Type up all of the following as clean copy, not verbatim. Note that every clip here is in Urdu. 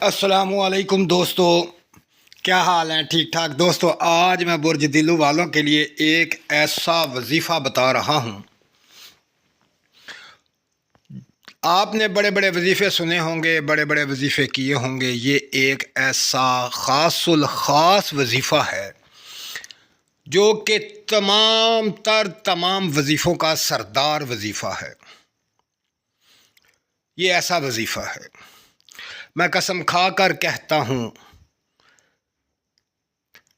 السلام علیکم دوستو، کیا حال ہیں؟ ٹھیک ٹھاک دوستو۔ آج میں برج دلو والوں کے لیے ایک ایسا وظیفہ بتا رہا ہوں۔ آپ نے بڑے بڑے وظیفے سنے ہوں گے، بڑے بڑے وظیفے کیے ہوں گے۔ یہ ایک ایسا خاص الخاص وظیفہ ہے جو کہ تمام وظیفوں کا سردار وظیفہ ہے۔ یہ ایسا وظیفہ ہے، میں قسم کھا کر کہتا ہوں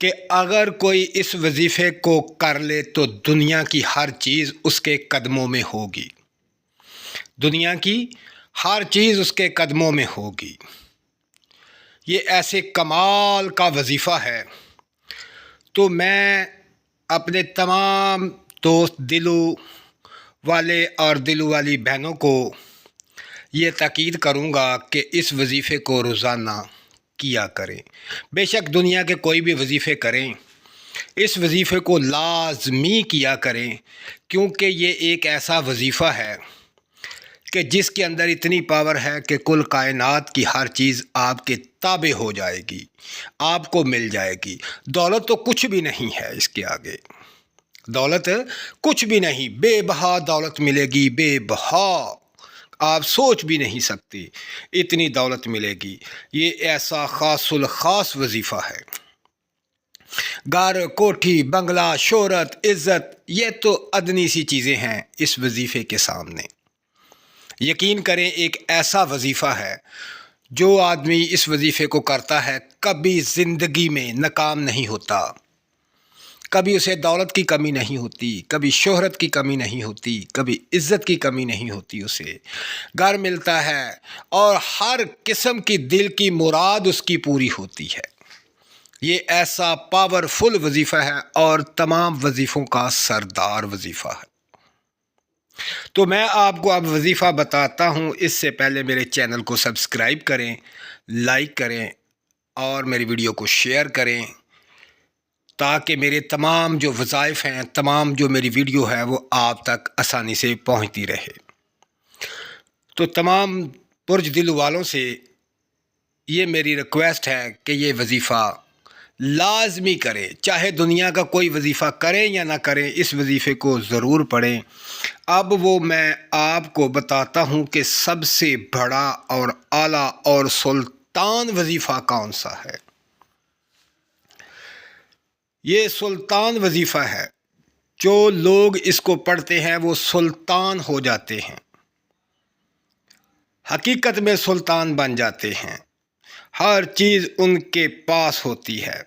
کہ اگر کوئی اس وظیفے کو کر لے تو دنیا کی ہر چیز اس کے قدموں میں ہوگی۔ دنیا کی ہر چیز اس کے قدموں میں ہوگی۔ یہ ایسے کمال کا وظیفہ ہے، تو میں اپنے تمام دوست دلو والے اور دلو والی بہنوں کو یہ تاکید کروں گا کہ اس وظیفے کو روزانہ کیا کریں۔ بے شک دنیا کے کوئی بھی وظیفے کریں، اس وظیفے کو لازمی کیا کریں، کیونکہ یہ ایک ایسا وظیفہ ہے کہ جس کے اندر اتنی پاور ہے کہ کل کائنات کی ہر چیز آپ کے تابع ہو جائے گی، آپ کو مل جائے گی۔ دولت تو کچھ بھی نہیں ہے اس کے آگے، دولت کچھ بھی نہیں، بے بہا دولت ملے گی، بے بہا، آپ سوچ بھی نہیں سکتے اتنی دولت ملے گی۔ یہ ایسا خاص الخاص وظیفہ ہے۔ گھر، کوٹھی، بنگلہ، شہرت، عزت، یہ تو ادنی سی چیزیں ہیں اس وظیفے کے سامنے۔ یقین کریں ایک ایسا وظیفہ ہے، جو آدمی اس وظیفے کو کرتا ہے کبھی زندگی میں ناکام نہیں ہوتا، کبھی اسے دولت کی کمی نہیں ہوتی، کبھی شہرت کی کمی نہیں ہوتی، کبھی عزت کی کمی نہیں ہوتی، اسے گھر ملتا ہے اور ہر قسم کی دل کی مراد اس کی پوری ہوتی ہے۔ یہ ایسا پاورفل وظیفہ ہے اور تمام وظیفوں کا سردار وظیفہ ہے۔ تو میں آپ کو اب وظیفہ بتاتا ہوں۔ اس سے پہلے میرے چینل کو سبسکرائب کریں، لائک کریں اور میری ویڈیو کو شیئر کریں، تاکہ میرے تمام جو وظائف ہیں، تمام جو میری ویڈیو ہے وہ آپ تک آسانی سے پہنچتی رہے۔ تو تمام برج دل والوں سے یہ میری ریکویسٹ ہے کہ یہ وظیفہ لازمی کریں، چاہے دنیا کا کوئی وظیفہ کریں یا نہ کریں، اس وظیفے کو ضرور پڑھیں۔ اب وہ میں آپ کو بتاتا ہوں کہ سب سے بڑا اور اعلیٰ اور سلطان وظیفہ کون سا ہے۔ یہ سلطان وظیفہ ہے، جو لوگ اس کو پڑھتے ہیں وہ سلطان ہو جاتے ہیں، حقیقت میں سلطان بن جاتے ہیں، ہر چیز ان کے پاس ہوتی ہے۔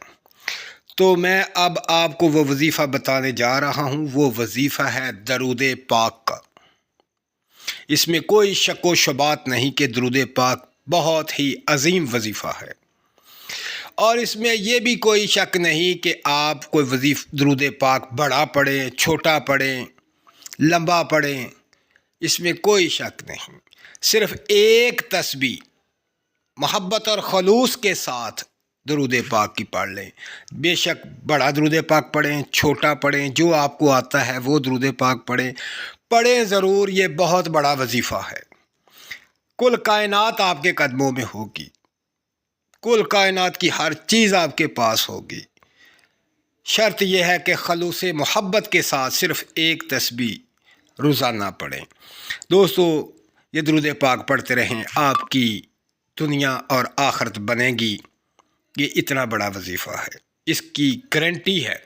تو میں اب آپ کو وہ وظیفہ بتانے جا رہا ہوں۔ وہ وظیفہ ہے درود پاک کا۔ اس میں کوئی شک و شبات نہیں کہ درود پاک بہت ہی عظیم وظیفہ ہے، اور اس میں یہ بھی کوئی شک نہیں کہ آپ کوئی درود پاک بڑا پڑھیں، چھوٹا پڑھیں، لمبا پڑھیں، اس میں کوئی شک نہیں۔ صرف ایک تسبیح محبت اور خلوص کے ساتھ درود پاک کی پڑھ لیں۔ بے شک بڑا درود پاک پڑھیں، چھوٹا پڑھیں، جو آپ کو آتا ہے وہ درود پاک پڑھیں ضرور۔ یہ بہت بڑا وظیفہ ہے، کل کائنات آپ کے قدموں میں ہوگی، کل کائنات کی ہر چیز آپ کے پاس ہوگی۔ شرط یہ ہے کہ خلوص محبت کے ساتھ صرف ایک تسبیح روزانہ پڑھیں۔ دوستو یہ درود پاک پڑھتے رہیں، آپ کی دنیا اور آخرت بنے گی۔ یہ اتنا بڑا وظیفہ ہے، اس کی گارنٹی ہے۔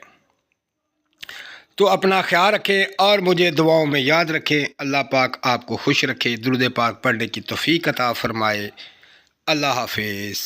تو اپنا خیال رکھیں اور مجھے دعاؤں میں یاد رکھیں۔ اللہ پاک آپ کو خوش رکھے، درود پاک پڑھنے کی توفیق عطا فرمائے۔ اللہ حافظ۔